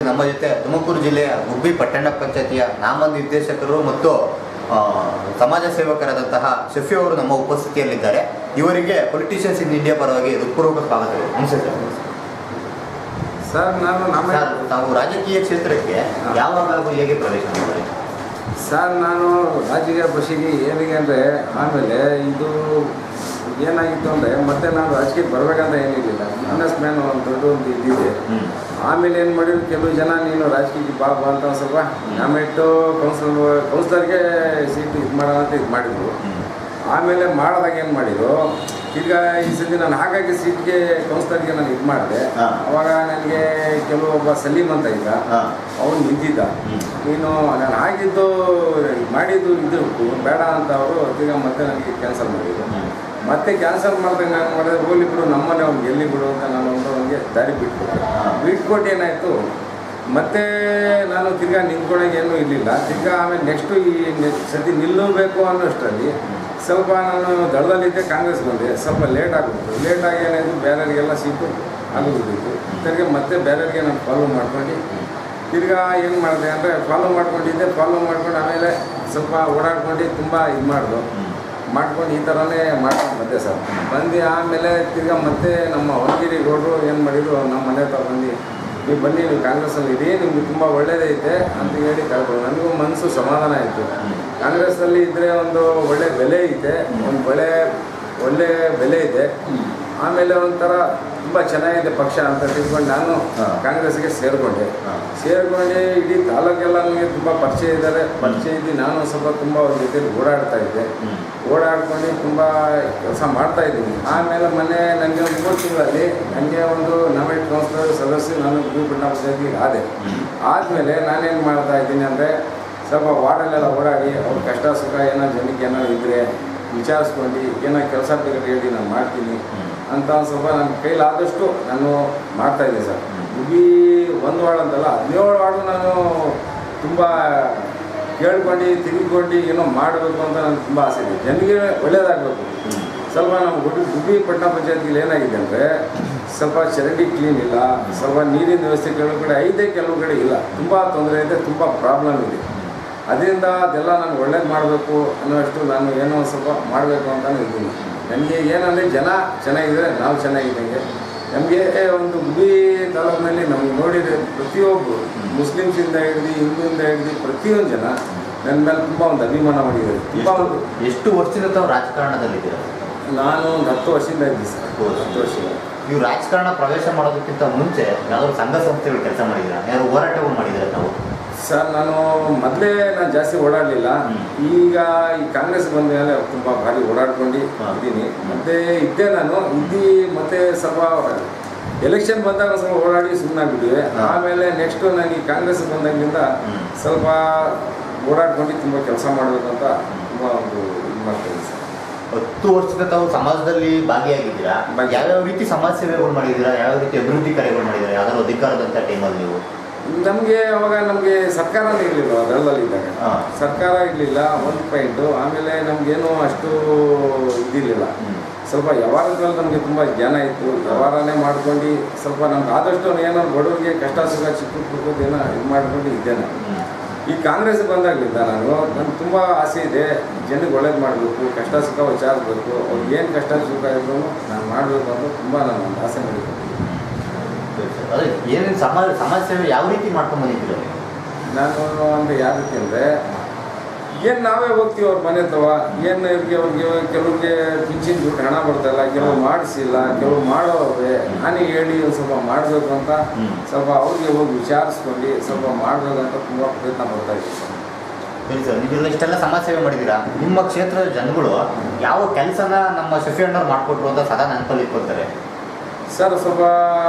ನಮ್ಮ ಜೊತೆ ತುಮಕೂರು ಜಿಲ್ಲೆಯ ಗುಬ್ಬಿ ಪಟ್ಟಣ ಪಂಚಾಯತಿಯ ನಾಮನಿರ್ದೇಶಕರು ಮತ್ತು ಸಮಾಜ ಸೇವಕರಾದಂತಹ ಶಫಿ ಅವರು ನಮ್ಮ ಉಪಸ್ಥಿತಿಯಲ್ಲಿದ್ದಾರೆ. ಇವರಿಗೆ ಪೊಲಿಟಿಷಿಯನ್ಸ್ ಇನ್ ಇಂಡಿಯಾ ಪರವಾಗಿ ಹೃತ್ಪೂರ್ವಕ ಸ್ವಾಗತವಿದೆ. ನಮಸ್ತೆ ಸರ್. ತಾವು ರಾಜಕೀಯ ಕ್ಷೇತ್ರಕ್ಕೆ ಯಾವಾಗ ಹೇಗೆ ಪ್ರವೇಶ ಮಾಡಿದ್ರಿ? ಸರ್, ನಾನು ರಾಜಕೀಯ ಬಸ್ಸಿಗೆ ಏನಿಗೆ ಅಂದರೆ ಆಮೇಲೆ ಇದು ಏನಾಗಿತ್ತು ಅಂದರೆ ಮತ್ತೆ ನಾನು ರಾಜಕೀಯಕ್ಕೆ ಬರಬೇಕಂತ ಏನಿರಲಿಲ್ಲ. ಬಿಸ್ನೆಸ್ ಮ್ಯಾನ್ ಒಂದು ಇದ್ದಿದೆ. ಆಮೇಲೆ ಏನು ಮಾಡಿದ್ರು, ಕೆಲವು ಜನ ನೀನು ರಾಜಕೀಯಕ್ಕೆ ಬಾ ಅಂತ ಸ್ವಲ್ಪ ನಾಮಿಟ್ಟು ಕೌನ್ಸಿಲರ್ಗೆ ಸೀಟ್ ಇದು ಮಾಡೋಣ ಅಂತ ಇದು ಮಾಡಿದ್ರು. ಆಮೇಲೆ ಮಾಡಿದಾಗ ಏನು ಮಾಡಿದ್ರು, ಈಗ ಈ ಸತಿ ನಾನು ಹಾಗಾಗಿ ಸೀಟ್ಗೆ ಕೌನ್ಸಿಲರ್ಗೆ ನಾನು ಇದು ಮಾಡಿದೆ. ಅವಾಗ ನನಗೆ ಒಬ್ಬ ಸಲೀಮ್ ಅಂತ ಇದ್ದ, ಅವನು ನಿಂತಿದ್ದ. ನೀನು ನಾನು ಆಗಿದ್ದು ಮಾಡಿದ್ದು ಇದು ಬೇಡ ಅಂತ ಅವರು ಈಗ ಮತ್ತೆ ನನಗೆ ಕ್ಯಾನ್ಸಲ್ ಮಾಡಿದ್ರು. ಮತ್ತೆ ಕ್ಯಾನ್ಸಲ್ ಮಾಡಿದಾಗ ನಾನು ಮಾಡಿದ್ರೆ ಹೋಗ್ಲಿ ಬಿಡು, ನಮ್ಮನೆ ಅವ್ನಿಗೆ ಎಲ್ಲಿ ಬಿಡು ಅಂತ ನಾನು ಅವ್ನಿಗೆ ದಾರಿ ಬಿಟ್ಕೊಟ್ಟು ಏನಾಯಿತು, ಮತ್ತೆ ನಾನು ತಿರ್ಗಾ ನಿಂತ್ಕೊಳಕ್ಕೆ ಏನೂ ಇರಲಿಲ್ಲ. ತಿರ್ಗಾ ಆಮೇಲೆ ನೆಕ್ಸ್ಟು ಈ ಸತಿ ನಿಲ್ಲಬೇಕು ಅನ್ನೋಷ್ಟರಲ್ಲಿ ಸ್ವಲ್ಪ ನಾನು ದಳದಲ್ಲಿದ್ದೆ, ಕಾಂಗ್ರೆಸ್ ಬಂದೆ. ಸ್ವಲ್ಪ ಲೇಟಾಗಿ ಏನಾಯಿತು, ಬೇರೆಯವರಿಗೆಲ್ಲ ಸೀಟು ಆಗೋಗ್ಬಿಟ್ಟಿತ್ತು. ತಿರ್ಗಿ ಮತ್ತೆ ಬೇರೆಯವರಿಗೆ ನಾನು ಫಾಲೋ ಮಾಡ್ಕೊಂಡು ತಿರ್ಗಾ ಏನು ಮಾಡಿದೆ ಅಂದರೆ ಫಾಲೋ ಮಾಡ್ಕೊಂಡು ಆಮೇಲೆ ಸ್ವಲ್ಪ ಓಡಾಡ್ಕೊಂಡು ತುಂಬ ಇದು ಮಾಡ್ಕೊಂಡು ಈ ಥರನೇ ಮಾಡ್ಕೊಂಡು ಬಂದೆ ಸರ್. ಬಂದು ಆಮೇಲೆ ತಿರ್ಗಾ ಮತ್ತೆ ನಮ್ಮ ಹೊರಗಿರಿ ಗೌಡರು ಏನು ಮಾಡಿದ್ರು, ನಮ್ಮ ಮನೆ ಹತ್ರ ನೀವು ಬನ್ನಿ, ನೀವು ಕಾಂಗ್ರೆಸ್ಸಲ್ಲಿ ಇರಿ, ನಿಮ್ಗೆ ತುಂಬ ಒಳ್ಳೇದೈತೆ ಅಂತ ಹೇಳಿ ಕಳ್ಕೊಂಡು ನನಗೂ ಮನಸ್ಸು ಸಮಾಧಾನ ಆಯಿತು. ಕಾಂಗ್ರೆಸ್ಸಲ್ಲಿ ಇದ್ದರೆ ಒಂದು ಒಳ್ಳೆ ಬೆಲೆ ಇದೆ, ಒಂದು ಒಳ್ಳೆ ಬೆಲೆ ಇದೆ. ಆಮೇಲೆ ಒಂಥರ ತುಂಬ ಚೆನ್ನಾಗಿದೆ ಪಕ್ಷ ಅಂತ ತಿಳ್ಕೊಂಡು ನಾನು ಕಾಂಗ್ರೆಸ್ಗೆ ಸೇರಿಕೊಂಡೆ. ಇಡೀ ತಾಲೂಕೆಲ್ಲ ನನಗೆ ತುಂಬ ಪರಿಚಯ ಇದ್ದು ನಾನು ಸ್ವಲ್ಪ ತುಂಬ ಅವ್ರ ಜೊತೆಲಿ ಓಡಾಡ್ಕೊಂಡು ತುಂಬ ಕೆಲಸ ಮಾಡ್ತಾಯಿದ್ದೀನಿ. ಆಮೇಲೆ ನನಗೆ ಒಂದು 3 ತಿಂಗಳಲ್ಲಿ ನನಗೆ ಒಂದು ನಾಮಿನೇಟ್ ಕೌನ್ಸಿಲರ್ ಸದಸ್ಯ ನಾನು ಗುಬ್ಬಿ ಪಟ್ಟಣ ಪಂಚಾಯತಿಗೆ ಆದಮೇಲೆ ನಾನೇನು ಮಾಡ್ತಾ ಇದ್ದೀನಿ ಅಂದರೆ ಸ್ವಲ್ಪ ವಾರ್ಡಲ್ಲೆಲ್ಲ ಓಡಾಡಿ ಅವ್ರ ಕಷ್ಟ ಸುಖ ಏನೋ ಜನಕ್ಕೆ ಏನೋ ಇದ್ದರೆ ವಿಚಾರಿಸ್ಕೊಂಡು ಏನೋ ಕೆಲಸ ಬೇಕಾದ್ರೆ ಹೇಳಿ ನಾನು ಮಾಡ್ತೀನಿ ಅಂತ ಸ್ವಲ್ಪ ನನ್ನ ಕೈಲಾದಷ್ಟು ನಾನು ಮಾಡ್ತಾಯಿದ್ದೆ ಸರ್. ಗುಬ್ಬಿ 1 ವಾರ್ಡ್ ಅಂತಲ್ಲ 17 ವಾರ್ಡು ನಾನು ತುಂಬ ಕೇಳ್ಕೊಂಡು ತಿರುಗಿಕೊಂಡು ಏನೋ ಮಾಡಬೇಕು ಅಂತ ನನಗೆ ತುಂಬ ಆಸೆ ಇದೆ. ಜನರಿಗೆ ಒಳ್ಳೆಯದಾಗಬೇಕು. ಸ್ವಲ್ಪ ನಮ್ಮ ಗುಬ್ಬಿ ಪಟ್ಟಣ ಪಂಚಾಯತಿಗೆ ಏನಾಗಿದೆ ಅಂದರೆ ಸ್ವಲ್ಪ ಚರಂಡಿ ಕ್ಲೀನ್ ಇಲ್ಲ, ಸ್ವಲ್ಪ ನೀರಿನ ವ್ಯವಸ್ಥೆ ಕೆಲವು ಕಡೆ ಐತೆ, ಕೆಲವು ಕಡೆ ಇಲ್ಲ. ತುಂಬ ತೊಂದರೆ ಇದೆ, ತುಂಬ ಪ್ರಾಬ್ಲಮ್ ಇದೆ. ಅದರಿಂದ ಅದೆಲ್ಲ ನಾನು ಒಳ್ಳೇದು ಮಾಡಬೇಕು ಅನ್ನೋಷ್ಟು ನಾನು ಏನೋ ಸ್ವಲ್ಪ ಮಾಡಬೇಕು ಅಂತಲೇ ಇದ್ದೀನಿ. ನನಗೆ ಏನಂದರೆ ಜನ ಚೆನ್ನಾಗಿದ್ದರೆ ನಾವು ಚೆನ್ನಾಗಿದ್ದಂಗೆ. ನಮಗೆ ಒಂದು ಗುಬ್ಬಿ ತಾಲೂಕಿನಲ್ಲಿ ನಮಗೆ ನೋಡಿದರೆ ಪ್ರತಿಯೊಬ್ಬರು ಮುಸ್ಲಿಮ್ಸಿಂದ ಹಿಡಿದು ಹಿಂದೂಯಿಂದ ಹಿಡಿದು ಪ್ರತಿಯೊಂದು ಜನ ನನ್ನ ಮೇಲೆ ತುಂಬ ಒಂದು ಅಭಿಮಾನ ಮಾಡಿದ್ದಾರೆ. ಎಷ್ಟು ವರ್ಷದಿಂದ ತಾವು ರಾಜಕಾರಣದಲ್ಲಿದ್ದೀರ? ನಾನು ಒಂದು 10 ವರ್ಷದಿಂದ ಇದ್ದೀನಿ ಸರ್. 10 ವರ್ಷ. ನೀವು ರಾಜಕಾರಣ ಪ್ರವೇಶ ಮಾಡೋದಕ್ಕಿಂತ ಮುಂಚೆ ಯಾವ್ದಾದ್ರು ಸಂಘ ಸಂಸ್ಥೆಗಳು ಕೆಲಸ ಮಾಡಿದ್ದೀರಾ? ಯಾರು ಹೋರಾಟಗಳು ಮಾಡಿದ್ದೀರಾ ತಾವು? ಸರ್, ನಾನು ಜಾಸ್ತಿ ಓಡಾಡಲಿಲ್ಲ. ಈಗ ಈ ಕಾಂಗ್ರೆಸ್ ಬಂದ ಮೇಲೆ ತುಂಬ ಭಾರಿ ಓಡಾಡ್ಕೊಂಡು ಇದ್ದೀನಿ. ಮತ್ತೆ ನಾನು ಮತ್ತೆ ಸ್ವಲ್ಪ ಎಲೆಕ್ಷನ್ ಬಂದಾಗ ಸ್ವಲ್ಪ ಓಡಾಡಿ ಸುಮ್ಮನಾಗ್ಬಿಟ್ಟಿವೆ. ಆಮೇಲೆ ನೆಕ್ಸ್ಟು ನನಗೆ ಈ ಕಾಂಗ್ರೆಸ್ ಬಂದಾಗಿಂದ ಸ್ವಲ್ಪ ಓಡಾಡ್ಕೊಂಡು ತುಂಬ ಕೆಲಸ ಮಾಡಬೇಕು ಅಂತ ತುಂಬ ಒಂದು ಇದು ಮಾಡ್ತೀನಿ ಸರ್. 10 ವರ್ಷದಿಂದ ತಾವು ಸಮಾಜದಲ್ಲಿ ಭಾಗಿಯಾಗಿದ್ದೀರಾ. ಯಾವ್ಯಾವ ರೀತಿ ಸಮಾಜ ಸೇವೆಗಳು ಮಾಡಿದ್ದೀರಾ? ಯಾವ ರೀತಿ ಅಭಿವೃದ್ಧಿ ಕಾರ್ಯಗಳು ಮಾಡಿದ್ದೀರಾ? ಯಾವ್ದಾದ್ರು ಅಧಿಕಾರದಂಥ ಟೈಮಲ್ಲಿ ನೀವು? ನಮಗೆ ಸರ್ಕಾರನೇ ಇರಲಿಲ್ಲ. ದಳದಲ್ಲಿದ್ದಾಗ ಸರ್ಕಾರ ಇರಲಿಲ್ಲ, ಒಂದು ಪಾಯಿಂಟು. ಆಮೇಲೆ ನಮಗೇನು ಅಷ್ಟು ಇದಿರಲಿಲ್ಲ. ಸ್ವಲ್ಪ ವ್ಯವಹಾರದಲ್ಲಿ ನಮಗೆ ತುಂಬ ಜ್ಞಾನ ಇತ್ತು. ವ್ಯವಹಾರನೇ ಮಾಡ್ಕೊಂಡು ಸ್ವಲ್ಪ ನಮ್ಗೆ ಆದಷ್ಟು ಏನೋ ಬಡವರಿಗೆ ಕಷ್ಟ ಸುಖ ಚಿಕ್ಕ ಏನೋ ಇದು ಮಾಡ್ಕೊಂಡು ಇದ್ದೆ ನಾನು. ಈ ಕಾಂಗ್ರೆಸ್ ಬಂದಾಗಲಿಂದ ನನಗೆ ತುಂಬ ಆಸೆ ಇದೆ, ಜನಕ್ಕೆ ಒಳ್ಳೇದು ಮಾಡಬೇಕು, ಕಷ್ಟ ಸುಖ ವಿಚಾರಿಸ್ಬೇಕು, ಅವ್ರಿಗೆ ಏನು ಕಷ್ಟ ಸುಖ ಇದ್ರು ನಾನು ಮಾಡಬೇಕು ಅಂತ ತುಂಬ ನಾನು ಒಂದು ಆಸೆ ಮಾಡಿದ್ದೀನಿ. ಅದೇ ಏನೇನು ಸಮಾಜ ಸೇವೆ ಯಾವ ರೀತಿ ಮಾಡ್ಕೊಂಡು ಬಂದಿದ್ದೀರ? ನಾನು ಅಂದರೆ ಯಾವ ರೀತಿ ಅಂದರೆ ಏನು ನಾವೇ ಹೋಗ್ತೀವಿ ಅವ್ರ ಮನೆ ಅಥವಾ ಏನು ಅವ್ರಿಗೆ ಕೆಲವ್ರಿಗೆ ಪಿಂಚಿನ ದುಡ್ಡು ಹಣ ಬರ್ತಾಯಿಲ್ಲ, ಕೆಲವು ಮಾಡಿಸಿಲ್ಲ, ಕೆಲವು ಮಾಡೋವ್ರೆ ನಾನೇ ಹೇಳಿ ಒಂದು ಸ್ವಲ್ಪ ಮಾಡಬೇಕು ಅಂತ ಸ್ವಲ್ಪ ಅವ್ರಿಗೆ ಹೋಗಿ ವಿಚಾರಿಸ್ಕೊಂಡು ಸ್ವಲ್ಪ ಮಾಡಬೇಕಂತ ತುಂಬ ಪ್ರಯತ್ನ ಪಡ್ತಾಯಿದ್ದೀವಿ ಸರ್. ಸರಿ ಸರ್, ನೀವು ಇಷ್ಟೆಲ್ಲ ಸಮಾಜ ಸೇವೆ ಮಾಡಿದ್ದೀರಾ. ನಿಮ್ಮ ಕ್ಷೇತ್ರದ ಜನಗಳು ಯಾವ ಕೆಲಸನ ನಮ್ಮ ಶಫಿ ಅಣ್ಣವ್ರು ಮಾಡಿಕೊಟ್ರು ಅಂತ ಸದಾ ನೆನಪಲ್ಲಿ ಇಟ್ಕೊಳ್ತಾರೆ ಸರ್? ಸ್ವಲ್ಪ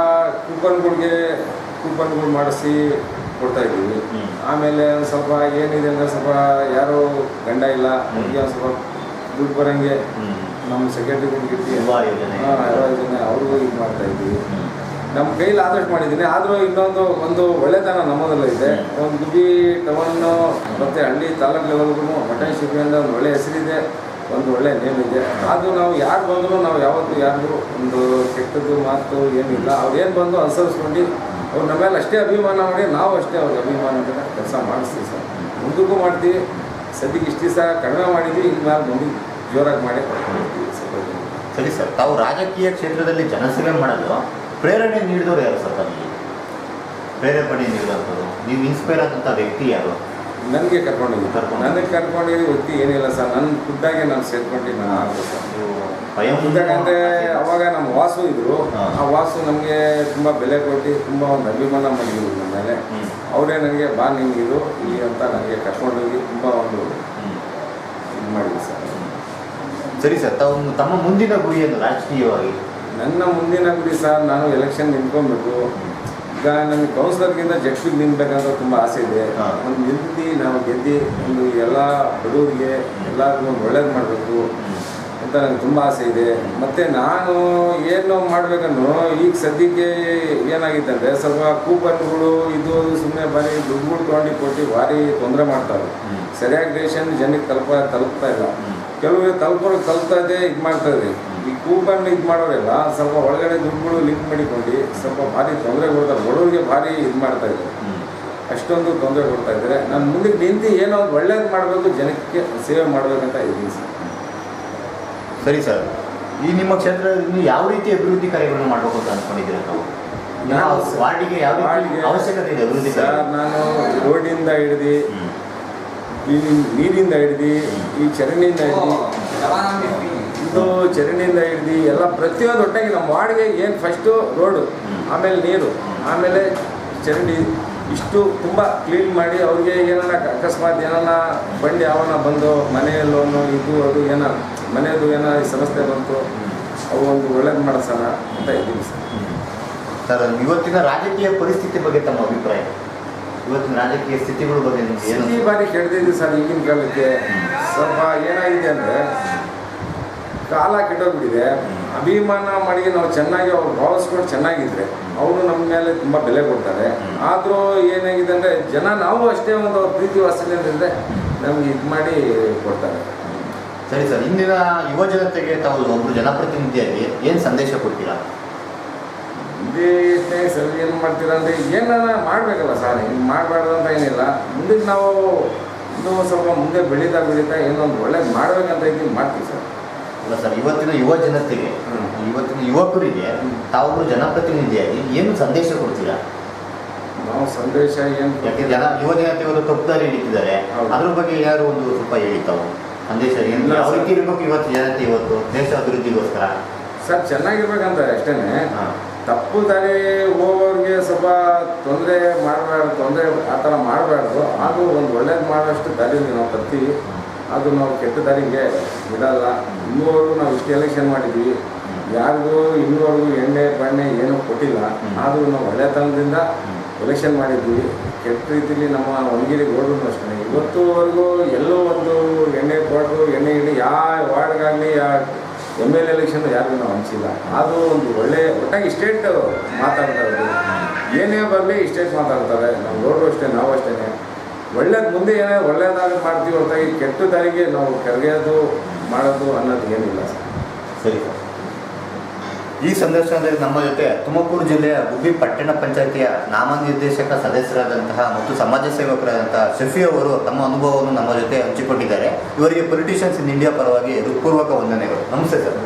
ಕೂಪನ್ಗಳು ಮಾಡಿಸಿ ಕೊಡ್ತಾಯಿದ್ದೀವಿ. ಆಮೇಲೆ ಸ್ವಲ್ಪ ಏನಿದೆ ಅಂದರೆ ಸ್ವಲ್ಪ ಯಾರೋ ಗಂಡ ಇಲ್ಲ ಅವ್ರಿಗೆ ಒಂದು ಸ್ವಲ್ಪ ದುಡ್ಡು ಬರೋಂಗೆ ನಮ್ಮ ಸೆಕ್ರೆಟರಿಗಿರ್ತೀವಿ ಯೋಜನೆ ಅವ್ರಿಗೂ ಇದು ಮಾಡ್ತಾಯಿದ್ದೀವಿ. ನಮ್ಮ ಕೈಲಿ ಆದಷ್ಟು ಮಾಡಿದ್ದೀನಿ. ಆದರೂ ಒಂದು ಒಳ್ಳೆತನ ನಮ್ಮದೆಲ್ಲ ಇದೆ. ಒಂದು ಗುಬ್ಬಿ ಟೌನು ಮತ್ತು ಹಳ್ಳಿ ತಾಲೂಕು ಲೆವೆಲ್ಗೂ ಮಟನ್ ಶಿಬಿಯಿಂದ ಒಂದು ಒಳ್ಳೆಯ ಹೆಸರಿದೆ, ಒಂದು ಒಳ್ಳೆಯ ನೇಮ್ ಇದೆ. ಅದು ನಾವು ಯಾರು ಬಂದರೂ ನಾವು ಯಾವತ್ತೂ ಯಾರಿಗೂ ಒಂದು ಕೆಟ್ಟದ್ದು ಮಾತು ಏನಿಲ್ಲ. ಅವ್ರು ಏನು ಬಂದು ಅನುಸರಿಸ್ಕೊಂಡು ಅವ್ರು ನಮ್ಮ ಮೇಲೆ ಅಷ್ಟೇ ಅಭಿಮಾನ ಮಾಡಿ ನಾವು ಅಷ್ಟೇ ಅವ್ರಿಗೆ ಅಭಿಮಾನದಿಂದ ಕೆಲಸ ಮಾಡಿಸ್ತೀವಿ ಸರ್. ಮುಂದಕ್ಕೂ ಮಾಡ್ತೀವಿ. ಸದ್ಯಕ್ಕೆ ಇಷ್ಟು ದಿವಸ ಕಡಿಮೆ ಮಾಡಿದ್ವಿ, ಇನ್ಮೇಲೆ ಮುಂದೆ ಜೋರಾಗಿ ಮಾಡಿ ಸರಿ ಸರ್, ತಾವು ರಾಜಕೀಯ ಕ್ಷೇತ್ರದಲ್ಲಿ ಜನಸೇವೆ ಮಾಡಲು ಪ್ರೇರಣೆ ನೀಡಿದವರು ಯಾರು ಸರ್? ತಮಗೆ ಪ್ರೇರೇಪಣೆ ನೀಡಿದಂಥವ್ರು, ನೀವು ಇನ್ಸ್ಪೈರ್ ಆದಂಥ ವ್ಯಕ್ತಿ ಯಾರು? ನನಗೆ ನನಗೆ ಕರ್ಕೊಂಡಿರೋ ವ್ಯಕ್ತಿ ಏನಿಲ್ಲ ಸರ್. ನನ್ನ ಖುದ್ದಾಗೆ ನಾನು ಸೇರ್ಕೊಂಡು ನಾನು ಆಗ್ಬೋದು ಸರ್. ಖುದ್ದಾಗ ಅಂದರೆ ಅವಾಗ ನಮ್ಮ ವಾಸು ಇದ್ದರು. ಆ ವಾಸು ನಮಗೆ ತುಂಬ ಬೆಲೆ ಕೊಟ್ಟು ತುಂಬ ಒಂದು ಅಭಿಮಾನ ಮಾಡಿದ್ರು ನಮ್ಮ ಮೇಲೆ. ಅವರೇ ನನಗೆ ಬಾ ನಿಮಗಿದು ಇಲ್ಲಿ ಅಂತ ನನಗೆ ಕರ್ಕೊಂಡೋಗಿ ತುಂಬ ಒಂದು ಇದು ಮಾಡಿದ್ರು ಸರ್. ಸರಿ ಸರ್, ತಾವು ತಮ್ಮ ಮುಂದಿನ ಗುರಿಯನ್ನು ರಾಜಕೀಯವಾಗಿ? ನನ್ನ ಮುಂದಿನ ಗುರಿ ಸರ್, ನಾನು ಎಲೆಕ್ಷನ್ ನಿಂತ್ಕೊಬೇಕು. ಈಗ ನಮಗೆ ಕೌನ್ಸಿಲರ್ಗಿಂತ ಜಡ್ಪಿಗೆ ನಿಲ್ಬೇಕಂತ ತುಂಬ ಆಸೆ ಇದೆ. ಒಂದು ನಾವು ಗೆದ್ದು ಒಂದು ಎಲ್ಲ ಬಡವರಿಗೆ ಎಲ್ಲರಿಗೂ ಒಂದು ಒಳ್ಳೇದು ಮಾಡಬೇಕು ಅಂತ ನನಗೆ ತುಂಬ ಆಸೆ ಇದೆ. ಮತ್ತು ನಾನು ಏನು ಮಾಡಬೇಕನ್ನು ಈಗ ಸದ್ಯಕ್ಕೆ ಏನಾಗಿತ್ತಂದರೆ ಸ್ವಲ್ಪ ಕೂಪನ್ಗಳು ಇದು ಸುಮ್ಮನೆ ಭಾರಿ ದುಡ್ಡುಗಳು ಕೊಟ್ಟು ಭಾರಿ ತೊಂದರೆ ಮಾಡ್ತಾರೆ. ಸರಿಯಾಗಿ ರೇಷನ್ ಜನಕ್ಕೆ ತಲುಪ್ತಾ ಇಲ್ಲ. ಕೆಲವರು ತಲುಪ್ತಾ ಇದೆ, ಇದು ಮಾಡ್ತಾ ಇದೆ. ಈ ಕೂಪನ್ ಇದು ಮಾಡೋರೆಲ್ಲ ಸ್ವಲ್ಪ ಒಳಗಡೆ ದುಡ್ಡುಗಳು ಲಿಂಕ್ ಮಾಡಿಕೊಂಡು ಸ್ವಲ್ಪ ಭಾರಿ ತೊಂದರೆ ಕೊಡ್ತಾರೆ. ಬಡವರಿಗೆ ಭಾರಿ ಇದು ಮಾಡ್ತಾ ಇದ್ದಾರೆ. ಅಷ್ಟೊಂದು ತೊಂದರೆ ಕೊಡ್ತಾ ಇದ್ದಾರೆ. ನಾನು ಮುಂದಕ್ಕೆ ನಿಂತು ಏನೋ ಒಂದು ಒಳ್ಳೇದು ಮಾಡಬೇಕು, ಜನಕ್ಕೆ ಸೇವೆ ಮಾಡಬೇಕಂತ ಇದ್ದೀನಿ ಸರ್. ಸರಿ ಸರ್, ಈ ನಿಮ್ಮ ಕ್ಷೇತ್ರದಲ್ಲಿ ಯಾವ ರೀತಿ ಅಭಿವೃದ್ಧಿ ಕಾರ್ಯಗಳನ್ನು ಮಾಡಬೇಕು ಅಂತ ಅಂದ್ಕೊಂಡಿದ್ದೀರಾ ತಾವು? ವಾರ್ಡಿಗೆ ಯಾವ ಅವಶ್ಯಕತೆ ಇದೆ ಅಭಿವೃದ್ಧಿ? ಸರ್, ನಾನು ರೋಡಿಂದ ಹಿಡಿದು ನೀರಿಂದ ಹಿಡಿದು ಈ ಚರಂಡಿಯಿಂದ ಹಿಡಿದು ಇದು ಚರಂಡಿಯಿಂದ ಹಿಡಿದು ಎಲ್ಲ ಪ್ರತಿಯೊಂದು ಒಟ್ಟಾಗಿ ನಮ್ಮ ವಾರ್ಡ್ಗೆ ಏನು ಫಸ್ಟು ರೋಡು, ಆಮೇಲೆ ನೀರು, ಆಮೇಲೆ ಚರಂಡಿ, ಇಷ್ಟು ತುಂಬ ಕ್ಲೀನ್ ಮಾಡಿ ಅವ್ರಿಗೆ ಏನಾರ ಅಕಸ್ಮಾತ್ ಏನಾರ ಬಂಡಿ ಯಾವನ ಬಂದು ಮನೆ ಲೋನು ಇದು ಅದು ಏನೋ ಮನೆಯದು ಏನೋ ಸಮಸ್ಯೆ ಬಂತು, ಅವು ಒಂದು ಒಳ್ಳೇದು ಮಾಡಿಸೋಣ ಅಂತ ಇದ್ದೀವಿ ಸರ್. ಸರ್, ಇವತ್ತಿನ ರಾಜಕೀಯ ಪರಿಸ್ಥಿತಿ ಬಗ್ಗೆ ತಮ್ಮ ಅಭಿಪ್ರಾಯ? ಇವತ್ತಿನ ರಾಜಕೀಯ ಸ್ಥಿತಿಗಳ ಬಗ್ಗೆ ಸ್ಥಿತಿ ಬಾರಿ ಕೆಡ್ದಿದ್ವಿ ಸರ್. ಈಗಿನ ಕಾಲಕ್ಕೆ ಸ್ವಲ್ಪ ಏನಾಗಿದೆ ಅಂದರೆ ಕಾಲ ಕೆಟ್ಟೋಗ್ಬಿಟ್ಟಿದೆ. ಅಭಿಮಾನ ಮಾಡಿ ನಾವು ಚೆನ್ನಾಗಿ ಅವ್ರು ಭಾವಿಸ್ಕೊಂಡು ಚೆನ್ನಾಗಿದ್ರೆ ಅವರು ನಮ್ಮ ಮೇಲೆ ತುಂಬ ಬೆಲೆ ಕೊಡ್ತಾರೆ. ಆದರೂ ಏನಾಗಿದೆ ಅಂದರೆ ಜನ ನಾವು ಅಷ್ಟೇ ಒಂದು ಅವ್ರ ಪ್ರೀತಿ ವಾತ್ಸಲ್ಯದಿಂದ ನಮ್ಗೆ ಇದು ಮಾಡಿ ಕೊಡ್ತಾರೆ. ಸರಿ ಸರ್, ಇಂದಿನ ಯುವ ಜನತೆಗೆ ತಾವು ಒಬ್ಬರು ಜನಪ್ರತಿನಿಧಿಯಾಗಿ ಏನು ಸಂದೇಶ ಕೊಡ್ತೀರಾ? ಹಿಂದೆ ಸರ್ ಏನು ಮಾಡ್ತೀರಾ ಅಂದರೆ ಏನಾರ ಮಾಡಬೇಕಲ್ಲ ಸರ್, ಹಿಂಗೆ ಮಾಡಬಾರ್ದು ಅಂತ ಏನಿಲ್ಲ. ಮುಂದಕ್ಕೆ ನಾವು ಇನ್ನೂ ಸ್ವಲ್ಪ ಮುಂದೆ ಬೆಳೀತಾ ಏನೋ ಒಂದು ಒಳ್ಳೇದು ಮಾಡಬೇಕಂತ ಇದ್ದೀವಿ, ಮಾಡ್ತೀವಿ ಸರ್. ಅಲ್ಲ ಸರ್, ಇವತ್ತಿನ ಯುವ ಜನತೆಗೆ, ಇವತ್ತಿನ ಯುವಕರಿಗೆ ತಾವು ಜನಪ್ರತಿನಿಧಿಯಾಗಿ ಏನು ಸಂದೇಶ ಕೊಡ್ತೀರಾ? ನಾವು ಸಂದೇಶ ಏನು, ಯಾಕೆ ಯುವ ಜನತೆ ಒಂದು ತಪ್ಪು ದಾರಿ ಹಿಡಿತಿದ್ದಾರೆ, ಅದ್ರ ಬಗ್ಗೆ ಯಾರು ಒಂದು ಸ್ವಲ್ಪ ಹೇಳಿ ತಾವು ಸಂದೇಶ ಏನು ಯಾವ ರೀತಿ ಇರಬೇಕು ಇವತ್ತು ಜನತೆ, ಇವತ್ತು ದೇಶ ಅಭಿವೃದ್ಧಿಗೋಸ್ಕರ? ಸರ್, ಚೆನ್ನಾಗಿರ್ಬೇಕಂತ ಅಷ್ಟೇ. ತಪ್ಪು ದಾರಿ ಹೋಗೋರಿಗೆ ಸ್ವಲ್ಪ ತೊಂದರೆ ಆ ಥರ ಮಾಡಬಾರ್ದು. ಹಾಗೂ ಒಂದು ಒಳ್ಳೇದು ಮಾಡೋಷ್ಟು ದಾರಿಯಲ್ಲಿ ನಾವು ಬರ್ತೀವಿ. ಅದು ನಾವು ಕೆಟ್ಟ ದಾರಿಗೆ ಬಿಡಲ್ಲ. ಇನ್ನೂವರೆಗೂ ನಾವು ಇಷ್ಟು ಎಲೆಕ್ಷನ್ ಮಾಡಿದ್ವಿ, ಯಾರಿಗೂ ಇನ್ನೂವರೆಗೂ ಎಣ್ಣೆ ಬಣ್ಣೆ ಏನೂ ಕೊಟ್ಟಿಲ್ಲ. ಆದರೂ ನಾವು ಒಳ್ಳೆತನದಿಂದ ಎಲೆಕ್ಷನ್ ಮಾಡಿದ್ವಿ. ಕೆಟ್ಟ ರೀತಿಯಲ್ಲಿ ನಮ್ಮ ಒಣಗಿರಿ ಗೋಡ್ರು ಅಷ್ಟೇ ಇವತ್ತುವರೆಗೂ ಎಲ್ಲೋ ಒಂದು ಎಣ್ಣೆ ಕೊಟ್ಟರು ಎಣ್ಣೆ ಇಡಿ ಯಾವ ವಾರ್ಡ್ಗಾಗಲಿ MLA ಎಲೆಕ್ಷನ್ ಯಾರಿಗೂ ನಾವು ಹಂಚಿಲ್ಲ. ಅದು ಒಂದು ಒಟ್ಟಾಗಿ ಸ್ಟೇಟ್ ಮಾತಾಡ್ತಾ ಇರೋದು. ಏನೇ ಬರಲಿ ಸ್ಟೇಟ್ ಮಾತಾಡ್ತಾರೆ. ನಾವು ರೋಡ್ರು ಅಷ್ಟೇ, ನಾವು ಅಷ್ಟೇ ಒಳ್ಳೇದು ಮುಂದೆ ಏನೇ ಒಳ್ಳೇದಾಗಿ ಮಾಡ್ತೀವಿ ಹೊರತಾಗಿ ಕೆಟ್ಟ ದಾರಿಗೆ ನಾವು ಕೆರಗೆಯೋದು ಮಾಡೋದು ಅನ್ನೋದು ಏನಿಲ್ಲ ಸರ್. ಸರಿ ಸರ್, ಈ ಸಂದರ್ಶನದಲ್ಲಿ ನಮ್ಮ ಜೊತೆ ತುಮಕೂರು ಜಿಲ್ಲೆಯ ಗುಬ್ಬಿ ಪಟ್ಟಣ ಪಂಚಾಯಿತಿಯ ನಾಮನಿರ್ದೇಶಕ ಸದಸ್ಯರಾದಂತಹ ಮತ್ತು ಸಮಾಜ ಸೇವಕರಾದಂತಹ ಶಫಿ ಅವರು ತಮ್ಮ ಅನುಭವವನ್ನು ನಮ್ಮ ಜೊತೆ ಹಂಚಿಕೊಂಡಿದ್ದಾರೆ. ಇವರಿಗೆ ಪೊಲಿಟಿಷಿಯನ್ಸ್ ಇನ್ ಇಂಡಿಯಾ ಪರವಾಗಿ ಹೃತ್ಪೂರ್ವಕ ವಂದನೆಗಳು. ನಮಸ್ತೆ ಸರ್.